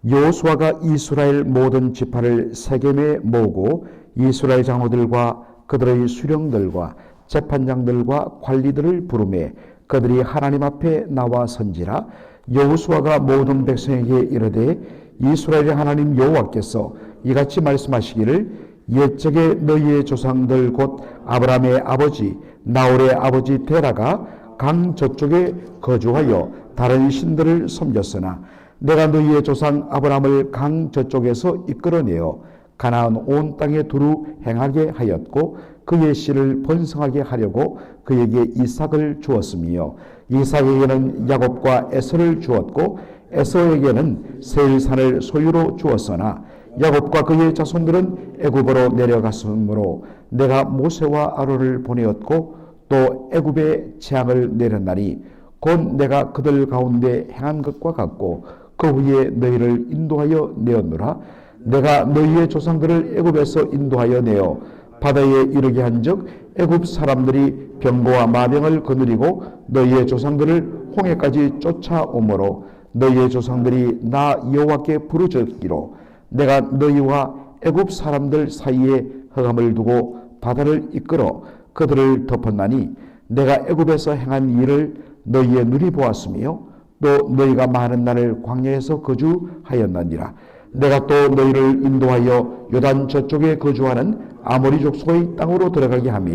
여호수아가 이스라엘 모든 지파를 세겜에 모으고 이스라엘 장로들과 그들의 수령들과 재판장들과 관리들을 부르매 그들이 하나님 앞에 나와 선지라. 여호수아가 모든 백성에게 이르되 이스라엘의 하나님 여호와께서 이같이 말씀하시기를 옛적에 너희의 조상들 곧 아브라함의 아버지 나홀의 아버지 데라가 강 저쪽에 거주하여 다른 신들을 섬겼으나 내가 너희의 조상 아브라함을 강 저쪽에서 이끌어내어 가나안 온 땅에 두루 행하게 하였고 그의 씨를 번성하게 하려고 그에게 이삭을 주었으며 이삭에게는 야곱과 에서를 주었고 에서에게는 세일산을 소유로 주었으나 야곱과 그의 자손들은 애굽으로 내려갔으므로 내가 모세와 아론을 보내었고 또 애굽에 재앙을 내렸나니 곧 내가 그들 가운데 행한 것과 같고 그 후에 너희를 인도하여 내었노라. 내가 너희의 조상들을 애굽에서 인도하여 내어 바다에 이르게 한즉 애굽 사람들이 병거와 마병을 거느리고 너희의 조상들을 홍해까지 쫓아오므로 너희의 조상들이 나 여호와께 부르짖기로 내가 너희와 애굽 사람들 사이에 흑암을 두고 바다를 이끌어 그들을 덮었나니 내가 애굽에서 행한 일을 너희의 눈이 보았으며 또 너희가 많은 날을 광야에서 거주하였느니라. 내가 또 너희를 인도하여 요단 저쪽에 거주하는 아모리 족속의 땅으로 들어가게 하며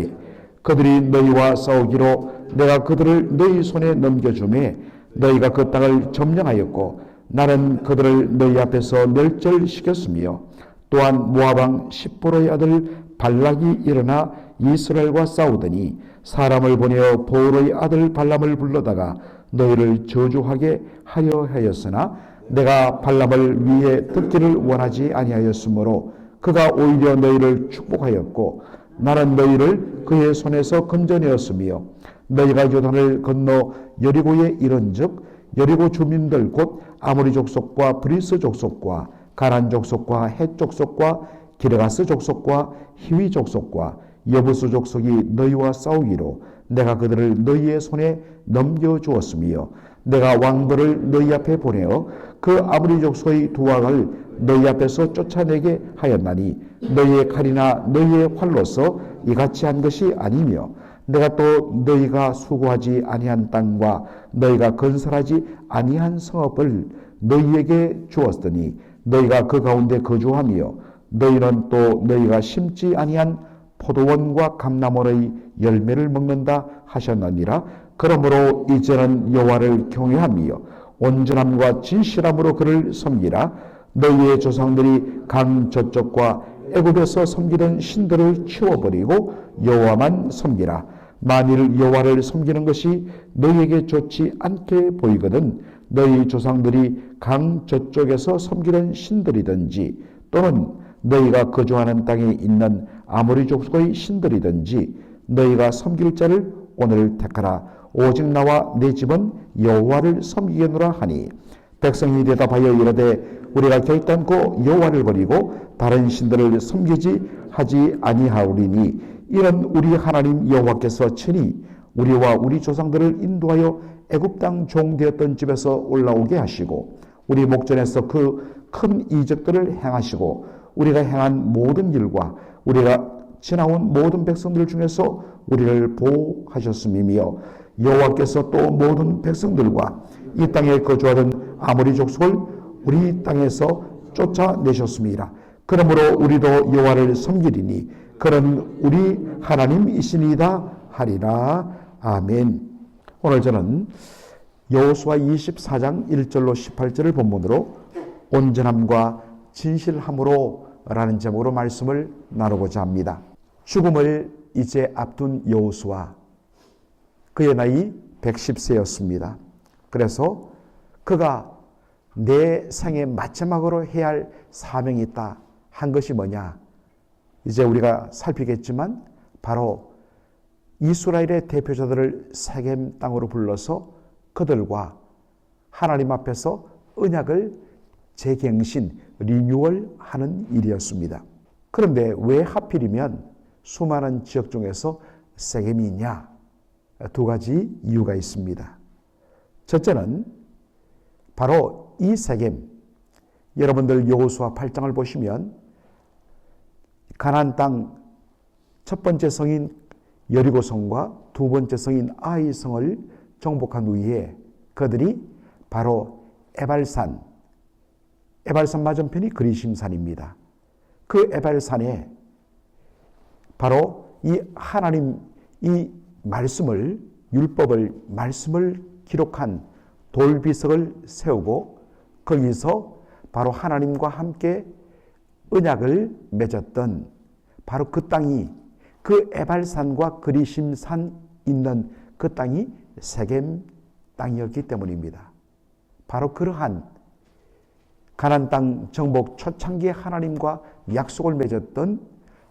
그들이 너희와 싸우기로 내가 그들을 너희 손에 넘겨주매 너희가 그 땅을 점령하였고 나는 그들을 너희 앞에서 멸절시켰으며 또한 모압 십보로의 아들 발락이 일어나 이스라엘과 싸우더니 사람을 보내어 보울의 아들 발람을 불러다가 너희를 저주하게 하려 하였으나 내가 발람을 위해 듣기를 원하지 아니하였으므로 그가 오히려 너희를 축복하였고 나는 너희를 그의 손에서 건져내었으며 너희가 요단을 건너 여리고에 이른즉 여리고 주민들 곧 아모리 족속과 브리스 족속과 가난 족속과 헷 족속과 기르가스 족속과 히위 족속과 여부스 족속이 너희와 싸우기로 내가 그들을 너희의 손에 넘겨주었으며 내가 왕들을 너희 앞에 보내어 그 아모리 족속의 두각을 너희 앞에서 쫓아내게 하였나니 너희의 칼이나 너희의 활로서 이같이 한 것이 아니며 내가 또 너희가 수고하지 아니한 땅과 너희가 건설하지 아니한 성읍을 너희에게 주었으니 너희가 그 가운데 거주하며 너희는 또 너희가 심지 아니한 포도원과 감람원의 열매를 먹는다 하셨느니라. 그러므로 이제는 여호와를 경외하며 온전함과 진실함으로 그를 섬기라. 너희의 조상들이 강 저쪽과 애굽에서 섬기던 신들을 치워버리고 여호와만 섬기라. 만일 여호와를 섬기는 것이 너희에게 좋지 않게 보이거든 너희 조상들이 강 저쪽에서 섬기던 신들이든지 또는 너희가 거주하는 땅에 있는 아모리 족속의 신들이든지 너희가 섬길 자를 오늘 택하라. 오직 나와 내 집은 여호와를 섬기겠노라 하니 백성이 대답하여 이르되 우리가 결단코 여호와를 버리고 다른 신들을 섬기지 하지 아니하오리니 이는 우리 하나님 여호와께서 친히 우리와 우리 조상들을 인도하여 애굽 땅 종되었던 집에서 올라오게 하시고 우리 목전에서 그 큰 이적들을 행하시고 우리가 행한 모든 일과 우리가 지나온 모든 백성들 중에서 우리를 보호하셨음이며 여호와께서 또 모든 백성들과 이 땅에 거주하던 아모리 족속을 우리 땅에서 쫓아내셨습니다. 그러므로 우리도 여호와를 섬기리니 그는 우리 하나님이시니이다 하리라. 아멘. 오늘 저는 여호수아 24장 1절로 18절을 본문으로 온전함과 진실함으로 라는 제목으로 말씀을 나누고자 합니다. 죽음을 이제 앞둔 여호수아, 그의 나이 110세였습니다. 그래서 그가 내 생의 마지막으로 해야 할 사명이 있다 한 것이 뭐냐? 이제 우리가 살피겠지만 바로 이스라엘의 대표자들을 세겜 땅으로 불러서 그들과 하나님 앞에서 언약을 재갱신, 리뉴얼하는 일이었습니다. 그런데 왜 하필이면 수많은 지역 중에서 세겜이 있냐? 두 가지 이유가 있습니다. 첫째는 바로 이 세겜, 여러분들 여호수아 8장을 보시면 가나안 땅 첫 번째 성인 여리고성과 두 번째 성인 아이 성을 정복한 후에 그들이 바로 에발산 맞은편이 그리심산입니다. 그 에발산에 바로 이 하나님 이 말씀을 말씀을 기록한 돌비석을 세우고 거기서 바로 하나님과 함께 언약을 맺었던 바로 그 땅이 그 에발산과 그리심산 있는 그 땅이 세겜 땅이었기 때문입니다. 바로 그러한 가나안 땅 정복 초창기에 하나님과 약속을 맺었던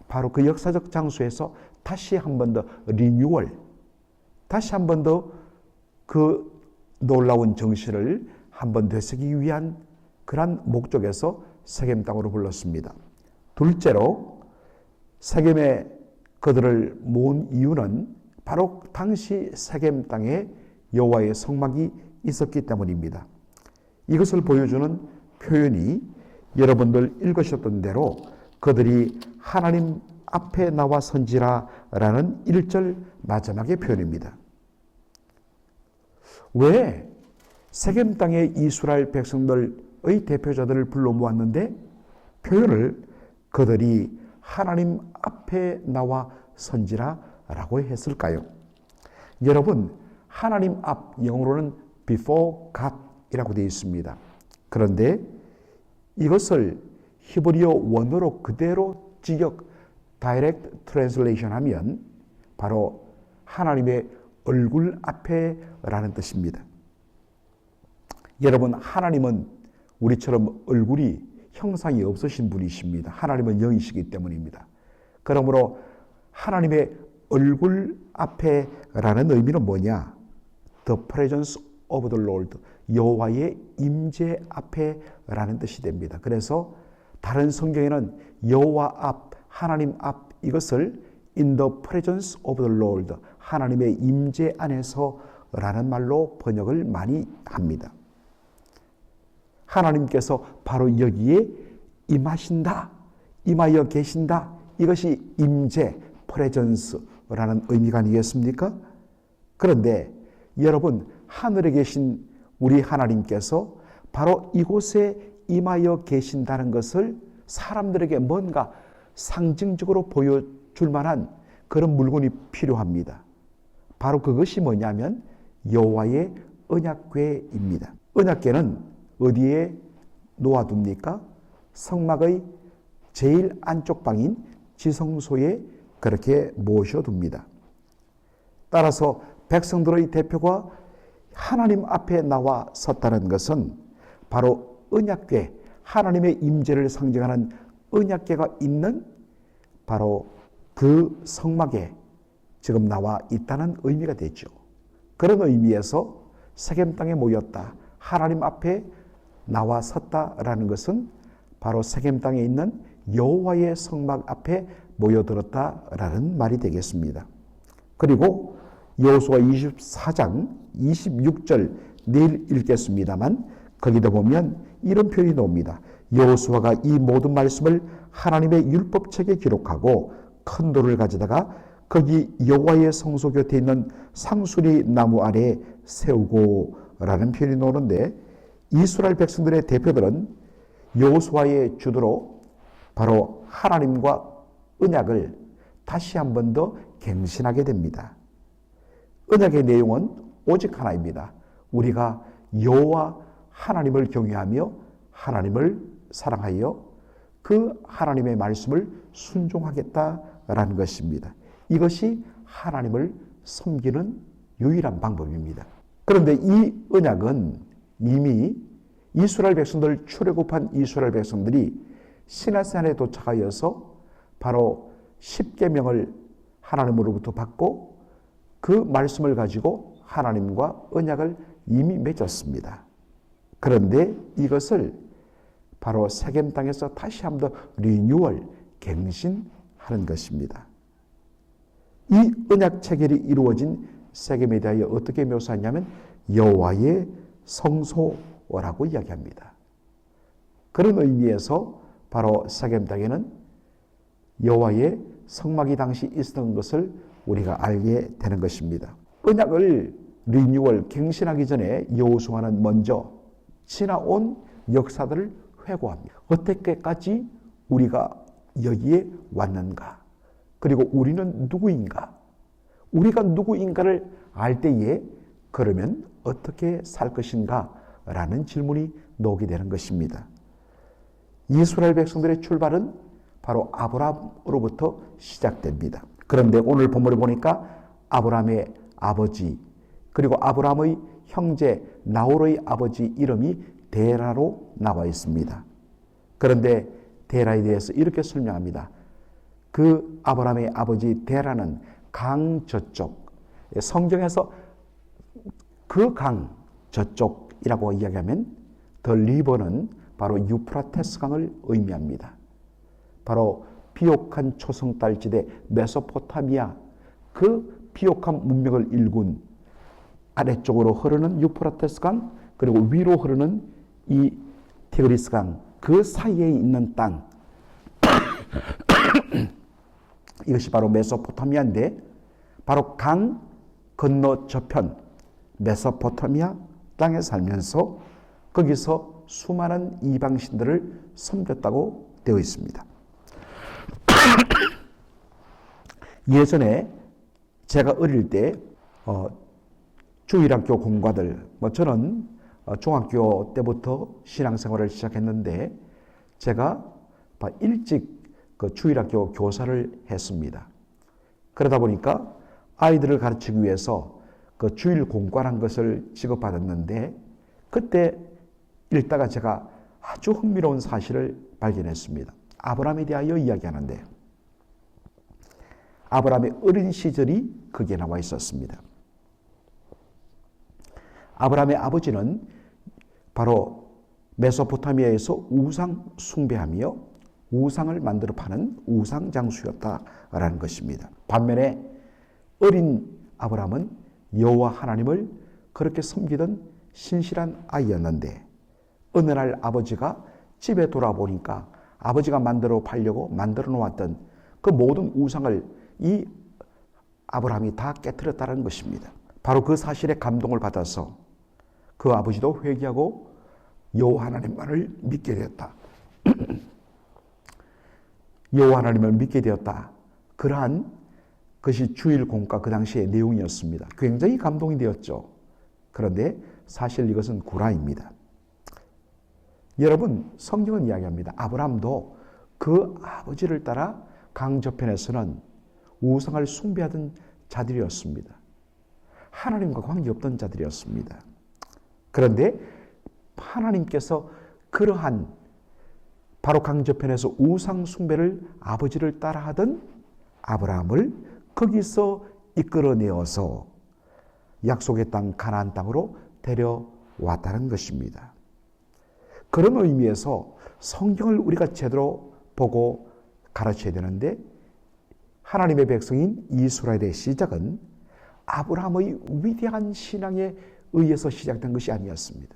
바로 그 역사적 장소에서 다시 한 번 더 리뉴얼, 다시 한 번 더 그 놀라운 정신을 한 번 되새기기 위한 그러한 목적에서 세겜 땅으로 불렀습니다. 둘째로 세겜에 그들을 모은 이유는 바로 당시 세겜 땅에 여호와의 성막이 있었기 때문입니다. 이것을 보여주는 표현이 여러분들 읽으셨던 대로 그들이 하나님 앞에 나와 선지라 라는 1절 마지막의 표현입니다. 왜 세겜 땅의 이스라엘 백성들의 대표자들을 불러 모았는데 표현을 그들이 하나님 앞에 나와 선지라 라고 했을까요? 여러분, 하나님 앞 영어로는 before God 이라고 되어 있습니다. 그런데 이것을 히브리어 원어로 그대로 direct translation 하면 바로 하나님의 얼굴 앞에 라는 뜻입니다. 여러분, 하나님은 우리처럼 얼굴이 형상이 없으신 분이십니다. 하나님은 영이시기 때문입니다. 그러므로 하나님의 얼굴 앞에 라는 의미는 뭐냐? The presence of the Lord, 여호와의 임재 앞에 라는 뜻이 됩니다. 그래서 다른 성경에는 여호와 앞, 하나님 앞 이것을 in the presence of the Lord, 하나님의 임재 안에서 라는 말로 번역을 많이 합니다. 하나님께서 바로 여기에 임하신다, 임하여 계신다. 이것이 임재, 프레전스라는 의미가 아니겠습니까? 그런데 여러분, 하늘에 계신 우리 하나님께서 바로 이곳에 임하여 계신다는 것을 사람들에게 뭔가 상징적으로 보여줄 만한 그런 물건이 필요합니다. 바로 그것이 뭐냐면 여호와의 언약궤입니다. 언약궤는 어디에 놓아둡니까? 성막의 제일 안쪽 방인 지성소에 그렇게 모셔둡니다. 따라서 백성들의 대표가 하나님 앞에 나와 섰다는 것은 바로 언약궤, 하나님의 임재를 상징하는 언약궤가 있는 바로 그 성막에 지금 나와 있다는 의미가 되죠. 그런 의미에서 세겜 땅에 모였다, 하나님 앞에 나와 섰다라는 것은 바로 세겜 땅에 있는 여호와의 성막 앞에 모여들었다라는 말이 되겠습니다. 그리고 여호수아 24장 26절 내일 읽겠습니다만 거기다 보면 이런 표현이 나옵니다. 여호수아가 이 모든 말씀을 하나님의 율법책에 기록하고 큰 돌을 가져다가 거기 여호와의 성소 곁에 있는 상수리 나무 아래 세우고 라는 표현이 나오는데 이스라엘 백성들의 대표들은 여호수아의 주도로 바로 하나님과 언약을 다시 한 번 더 갱신하게 됩니다. 언약의 내용은 오직 하나입니다. 우리가 여호와 하나님을 경외하며 하나님을 사랑하여 그 하나님의 말씀을 순종하겠다라는 것입니다. 이것이 하나님을 섬기는 유일한 방법입니다. 그런데 이 언약은 이미 이스라엘 백성들, 출애굽한 이스라엘 백성들이 시내산에 도착하여서 바로 십계명을 하나님으로부터 받고 그 말씀을 가지고 하나님과 언약을 이미 맺었습니다. 그런데 이것을 바로 세겜 땅에서 다시 한번 리뉴얼, 갱신하는 것입니다. 이 언약 체결이 이루어진 세겜에 대하여 어떻게 묘사하냐면 여호와의 성소라고 이야기합니다. 그런 의미에서 바로 세겜 땅에는 여호와의 성막이 당시 있었던 것을 우리가 알게 되는 것입니다. 언약을 리뉴얼 갱신하기 전에 여호수아는 먼저 지나온 역사들을 회고합니다. 어떻게까지 우리가 여기에 왔는가? 그리고 우리는 누구인가? 우리가 누구인가를 알 때에 그러면 어떻게 살 것인가? 라는 질문이 나오게 되는 것입니다. 이스라엘 백성들의 출발은 바로 아브라함으로부터 시작됩니다. 그런데 오늘 본문을 보니까 아브라함의 아버지 그리고 아브라함의 형제 나홀의 아버지 이름이 데라로 나와 있습니다. 그런데 데라에 대해서 이렇게 설명합니다. 그 아브라함의 아버지 데라는 강 저쪽, 성경에서 그 강 저쪽이라고 이야기하면 더 리버는 바로 유프라테스 강을 의미합니다. 바로 비옥한 초성달지대 메소포타미아, 그 비옥한 문명을 일군 아래쪽으로 흐르는 유프라테스 강, 그리고 위로 흐르는 이 티그리스 강, 그 사이에 있는 땅, 이것이 바로 메소포타미아인데, 바로 강 건너 저편 메소포타미아 땅에 살면서 거기서 수많은 이방신들을 섬겼다고 되어 있습니다. 예전에 제가 어릴 때 주일학교 공과들, 저는 중학교 때부터 신앙생활을 시작했는데 제가 일찍 그 주일학교 교사를 했습니다. 그러다 보니까 아이들을 가르치기 위해서 그 주일 공과라는 것을 지급받았는데 그때 읽다가 제가 아주 흥미로운 사실을 발견했습니다. 아브라함에 대하여 이야기하는데 아브라함의 어린 시절이 거기에 나와 있었습니다. 아브라함의 아버지는 바로 메소포타미아에서 우상 숭배하며 우상을 만들어 파는 우상 장수였다라는 것입니다. 반면에 어린 아브라함은 여호와 하나님을 그렇게 섬기던 신실한 아이였는데 어느 날 아버지가 집에 돌아보니까 아버지가 만들어 팔려고 만들어 놓았던 그 모든 우상을 이 아브라함이 다 깨트렸다는 것입니다. 바로 그 사실에 감동을 받아서 그 아버지도 회개하고 여호와 하나님만을 믿게 되었다. 여호와 하나님을 믿게 되었다. 그러한 것이 주일 공과 그 당시의 내용이었습니다. 굉장히 감동이 되었죠. 그런데 사실 이것은 구라입니다. 여러분, 성경은 이야기합니다. 아브라함도 그 아버지를 따라 강 저편에서는 우상을 숭배하던 자들이었습니다. 하나님과 관계없던 자들이었습니다. 그런데 하나님께서 그러한 바로 강 저편에서 우상 숭배를 아버지를 따라하던 아브라함을 거기서 이끌어내어서 약속의 땅 가나안 땅으로 데려왔다는 것입니다. 그런 의미에서 성경을 우리가 제대로 보고 가르쳐야 되는데 하나님의 백성인 이스라엘의 시작은 아브라함의 위대한 신앙에 의해서 시작된 것이 아니었습니다.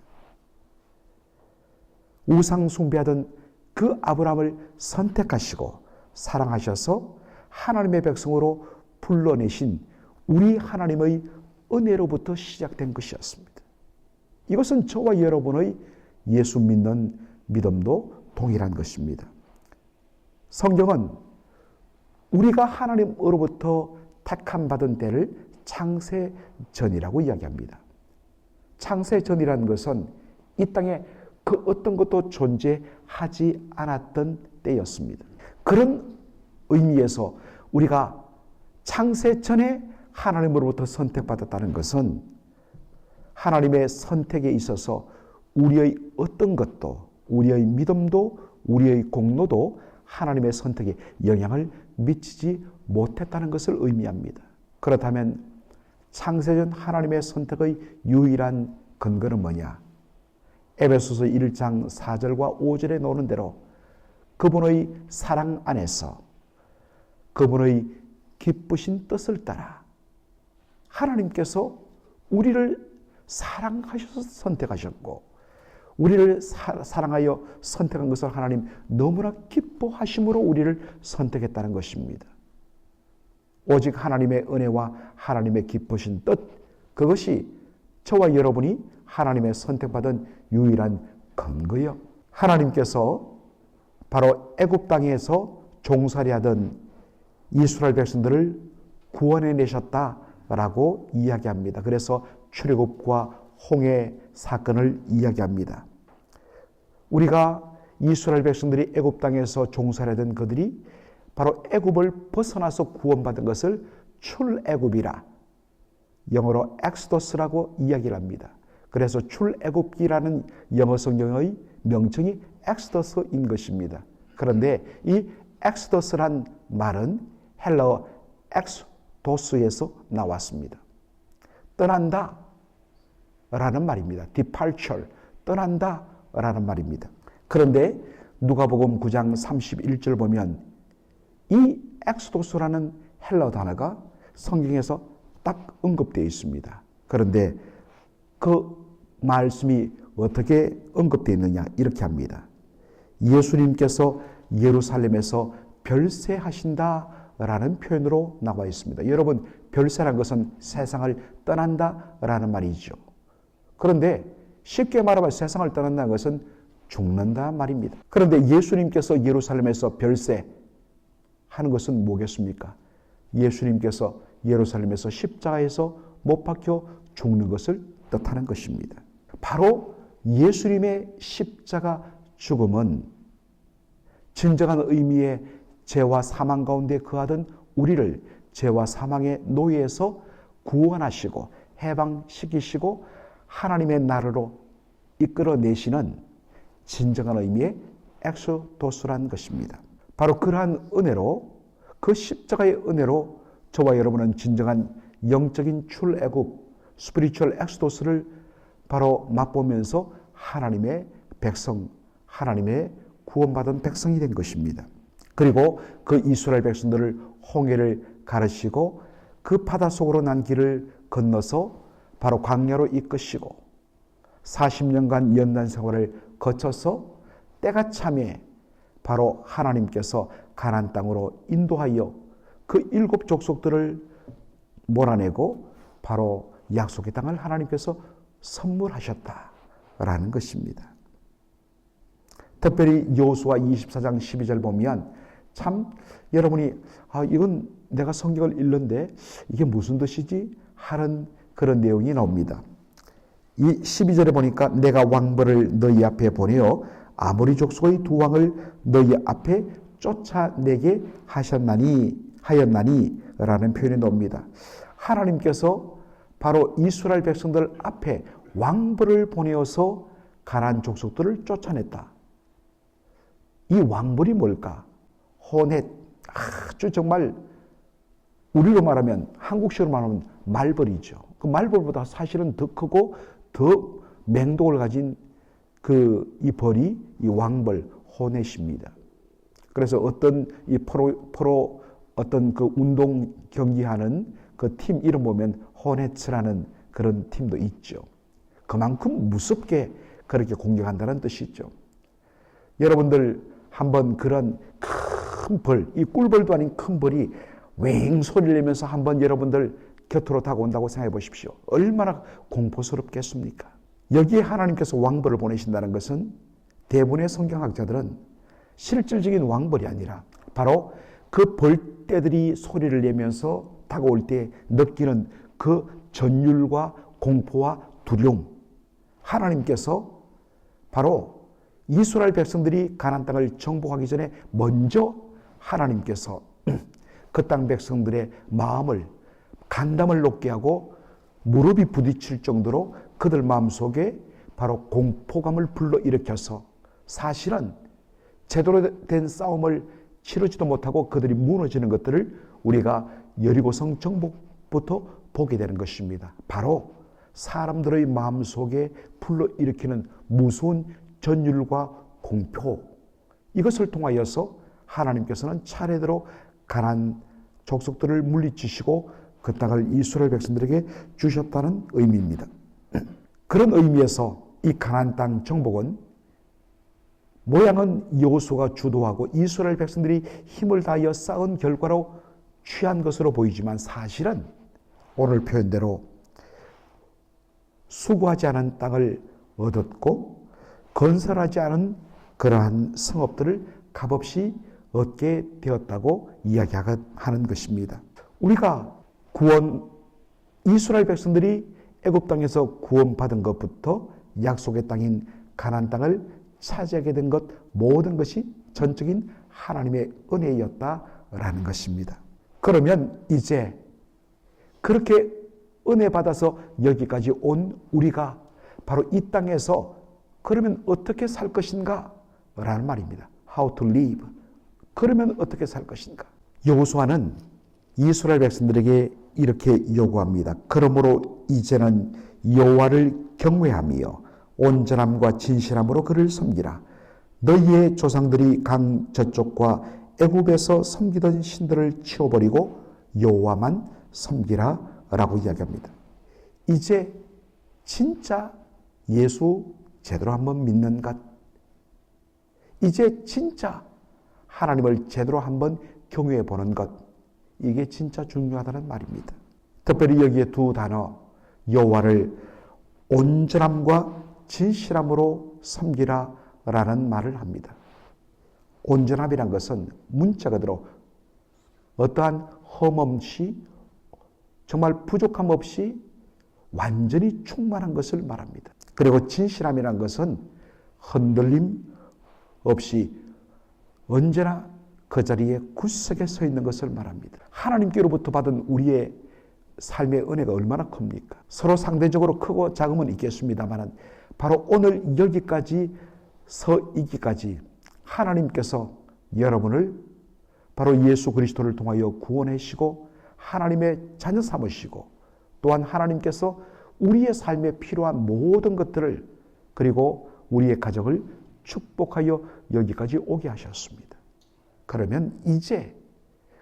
우상 숭배하던 그 아브라함을 선택하시고 사랑하셔서 하나님의 백성으로 불러내신 우리 하나님의 은혜로부터 시작된 것이었습니다. 이것은 저와 여러분의 예수 믿는 믿음도 동일한 것입니다. 성경은 우리가 하나님으로부터 택함받은 때를 창세전이라고 이야기합니다. 창세전이라는 것은 이 땅에 그 어떤 것도 존재하지 않았던 때였습니다. 그런 의미에서 우리가 창세전에 하나님으로부터 선택받았다는 것은 하나님의 선택에 있어서 우리의 어떤 것도, 우리의 믿음도, 우리의 공로도 하나님의 선택에 영향을 미치지 못했다는 것을 의미합니다. 그렇다면 창세전 하나님의 선택의 유일한 근거는 뭐냐? 에베소서 1장 4절과 5절에 나오는 대로 그분의 사랑 안에서 그분의 기쁘신 뜻을 따라 하나님께서 우리를 사랑하셔서 선택하셨고 우리를 사랑하여 선택한 것을 하나님 너무나 기뻐하심으로 우리를 선택했다는 것입니다. 오직 하나님의 은혜와 하나님의 기쁘신 뜻, 그것이 저와 여러분이 하나님의 선택받은 유일한 근거요. 하나님께서 바로 애굽 땅에서 종살이하던 이스라엘 백성들을 구원해내셨다라고 이야기합니다. 그래서 출애굽과 홍해 사건을 이야기합니다. 우리가 이스라엘 백성들이 애굽 땅에서 종살이하던 그들이 바로 애굽을 벗어나서 구원받은 것을 출애굽이라, 영어로 엑스더스라고 이야기를 합니다. 그래서 출애굽기라는 영어 성경의 명칭이 엑스더스인 것입니다. 그런데 이 엑스더스란 말은 헬러 엑스도스에서 나왔습니다. 떠난다 라는 말입니다. departure, 떠난다 라는 말입니다. 그런데 누가복음 9장 31절 보면 이 엑스도스라는 헬러 단어가 성경에서 딱 언급되어 있습니다. 그런데 그 말씀이 어떻게 언급되어 있느냐, 이렇게 합니다. 예수님께서 예루살렘에서 별세하신다라는 표현으로 나와 있습니다. 여러분, 별세라는 것은 세상을 떠난다라는 말이죠. 그런데 쉽게 말하면 세상을 떠난다는 것은 죽는다 말입니다. 그런데 예수님께서 예루살렘에서 별세하는 것은 뭐겠습니까? 예수님께서 예루살렘에서 십자가에서 못 박혀 죽는 것을 뜻하는 것입니다. 바로 예수님의 십자가 죽음은 진정한 의미의 죄와 사망 가운데 거하던 우리를 죄와 사망의 노예에서 구원하시고 해방시키시고 하나님의 나라로 이끌어내시는 진정한 의미의 엑소도스라는 것입니다. 바로 그러한 은혜로, 그 십자가의 은혜로 저와 여러분은 진정한 영적인 출애굽, 스피리추얼 엑소도스를 바로 맛보면서 하나님의 백성, 하나님의 구원받은 백성이 된 것입니다. 그리고 그 이스라엘 백성들을 홍해를 가르치고 그 바다 속으로 난 길을 건너서 바로 광야로 이끄시고 40년간 연단 생활을 거쳐서 때가 참에 바로 하나님께서 가나안 땅으로 인도하여 그 7 족속들을 몰아내고 바로 약속의 땅을 하나님께서 선물하셨다라는 것입니다. 특별히 여호수아 24장 12절 보면 참 여러분이 이건 내가 성경을 읽는데 이게 무슨 뜻이지? 하는 그런 내용이 나옵니다. 이 12절에 보니까 내가 왕벌을 너희 앞에 보내어 아모리 족속의 두 왕을 너희 앞에 쫓아내게 하였나니 라는 표현이 나옵니다. 하나님께서 바로 이스라엘 백성들 앞에 왕벌을 보내어서 가나안 족속들을 쫓아냈다. 이 왕벌이 뭘까? 호넷, 아주 정말 우리로 말하면, 한국식으로 말하면 말벌이죠. 그 말벌보다 사실은 더 크고 더 맹독을 가진 이 벌이 이 왕벌 호넷입니다. 그래서 어떤 이 프로 어떤 그 운동 경기하는 그 팀 이름 보면 호넷츠라는 그런 팀도 있죠. 그만큼 무섭게 그렇게 공격한다는 뜻이죠. 여러분들 한번 그런 큰 벌, 이 꿀벌도 아닌 큰 벌이 웽 소리를 내면서 한번 여러분들 곁으로 다가온다고 생각해 보십시오. 얼마나 공포스럽겠습니까? 여기에 하나님께서 왕벌을 보내신다는 것은 대부분의 성경학자들은 실질적인 왕벌이 아니라 바로 그 벌떼들이 소리를 내면서 다가올 때 느끼는 그 전율과 공포와 두려움, 하나님께서 바로 이스라엘 백성들이 가나안 땅을 정복하기 전에 먼저 하나님께서 그 땅 백성들의 마음을, 간담을 높게 하고 무릎이 부딪힐 정도로 그들 마음속에 바로 공포감을 불러일으켜서 사실은 제대로 된 싸움을 치르지도 못하고 그들이 무너지는 것들을 우리가 여리고성 정복부터 보게 되는 것입니다. 바로 사람들의 마음속에 불러일으키는 무서운 전율과 공포, 이것을 통하여서 하나님께서는 차례대로 가나안 족속들을 물리치시고 그 땅을 이스라엘 백성들에게 주셨다는 의미입니다. 그런 의미에서 이 가나안 땅 정복은 모양은 여호수아가 주도하고 이스라엘 백성들이 힘을 다하여 쌓은 결과로 취한 것으로 보이지만 사실은 오늘 표현대로 수고하지 않은 땅을 얻었고 건설하지 않은 그러한 성읍들을 값없이 얻게 되었다고 이야기하는 것입니다. 우리가 이스라엘 백성들이 애굽 땅에서 구원받은 것부터 약속의 땅인 가나안 땅을 차지하게 된 것 모든 것이 전적인 하나님의 은혜였다라는 것입니다. 그러면 이제 그렇게 은혜 받아서 여기까지 온 우리가 바로 이 땅에서 그러면 어떻게 살 것인가? 라는 말입니다. How to live. 그러면 어떻게 살 것인가? 여호수아는 이스라엘 백성들에게 이렇게 요구합니다. 그러므로 이제는 여호와를 경외하며 온전함과 진실함으로 그를 섬기라. 너희의 조상들이 강 저쪽과 애굽에서 섬기던 신들을 치워버리고 여호와만 섬기라 라고 이야기합니다. 이제 진짜 예수 제대로 한번 믿는 것, 이제 진짜 하나님을 제대로 한번 경외해 보는 것, 이게 진짜 중요하다는 말입니다. 특별히 여기에 두 단어, 여호와를 온전함과 진실함으로 섬기라 라는 말을 합니다. 온전함이란 것은 문자 그대로 어떠한 흠 없이 정말 부족함 없이 완전히 충만한 것을 말합니다. 그리고 진실함이란 것은 흔들림 없이 언제나 그 자리에 굳세게 서 있는 것을 말합니다. 하나님께로부터 받은 우리의 삶의 은혜가 얼마나 큽니까? 서로 상대적으로 크고 작음은 있겠습니다만 바로 오늘 여기까지 서 있기까지 하나님께서 여러분을 바로 예수 그리스도를 통하여 구원하시고 하나님의 자녀 삼으시고 또한 하나님께서 우리의 삶에 필요한 모든 것들을 그리고 우리의 가정을 축복하여 여기까지 오게 하셨습니다. 그러면 이제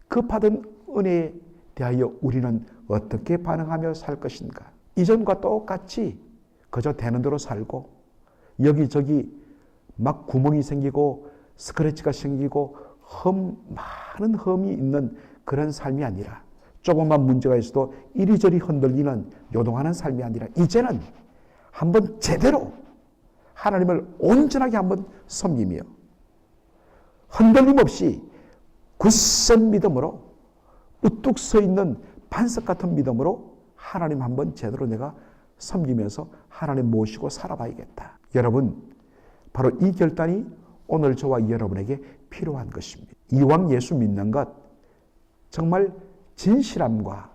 그 받은 은혜에 대하여 우리는 어떻게 반응하며 살 것인가? 이전과 똑같이 그저 되는 대로 살고 여기저기 막 구멍이 생기고 스크래치가 생기고 많은 흠이 있는 그런 삶이 아니라 조금만 문제가 있어도 이리저리 흔들리는 요동하는 삶이 아니라 이제는 한번 제대로 하나님을 온전하게 한번 섬기며 흔들림 없이 굳센 믿음으로 우뚝 서 있는 반석 같은 믿음으로 하나님 한번 제대로 내가 섬기면서 하나님 모시고 살아봐야겠다. 여러분, 바로 이 결단이 오늘 저와 여러분에게 필요한 것입니다. 이왕 예수 믿는 것 정말 진실함과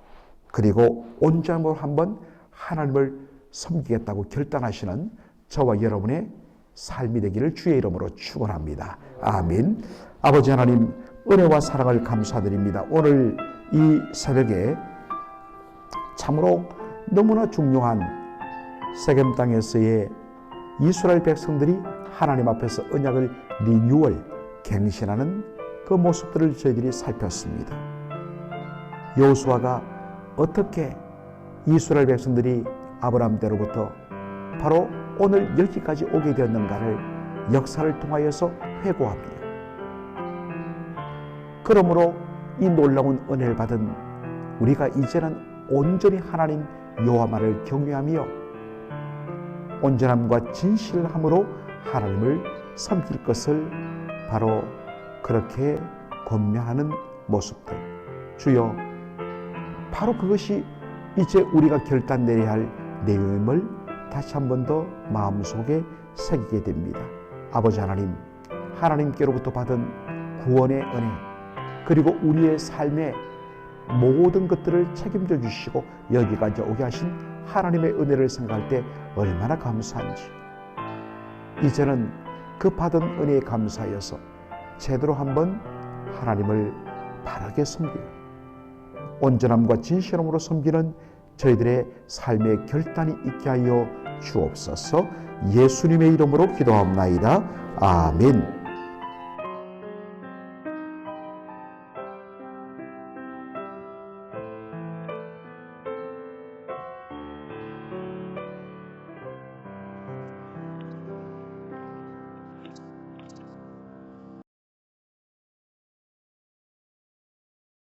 그리고 온전함으로 한번 하나님을 섬기겠다고 결단하시는 저와 여러분의 삶이 되기를 주의 이름으로 축원합니다. 아멘. 아버지 하나님, 은혜와 사랑을 감사드립니다. 오늘 이 새벽에 참으로 너무나 중요한 세겜 땅에서의 이스라엘 백성들이 하나님 앞에서 언약을 리뉴얼, 갱신하는 그 모습들을 저희들이 살폈습니다. 여호수아가 어떻게 이스라엘 백성들이 아브라함 때로부터 바로 오늘 여기까지 오게 되었는가를 역사를 통하여서 회고하며 그러므로 이 놀라운 은혜를 받은 우리가 이제는 온전히 하나님 여호와만을 경외하며 온전함과 진실함으로 하나님을 섬길 것을 바로 그렇게 권면하는 모습들. 주여, 바로 그것이 이제 우리가 결단 내려야 할 내용임을 다시 한 번 더 마음속에 새기게 됩니다. 아버지 하나님, 하나님께로부터 받은 구원의 은혜 그리고 우리의 삶의 모든 것들을 책임져 주시고 여기까지 오게 하신 하나님의 은혜를 생각할 때 얼마나 감사한지, 이제는 그 받은 은혜에 감사하여서 제대로 한번 하나님을 바르게 섬기고 온전함과 진실함으로 섬기는 저희들의 삶의 결단이 있게 하여 주옵소서. 예수님의 이름으로 기도합나이다. 아멘.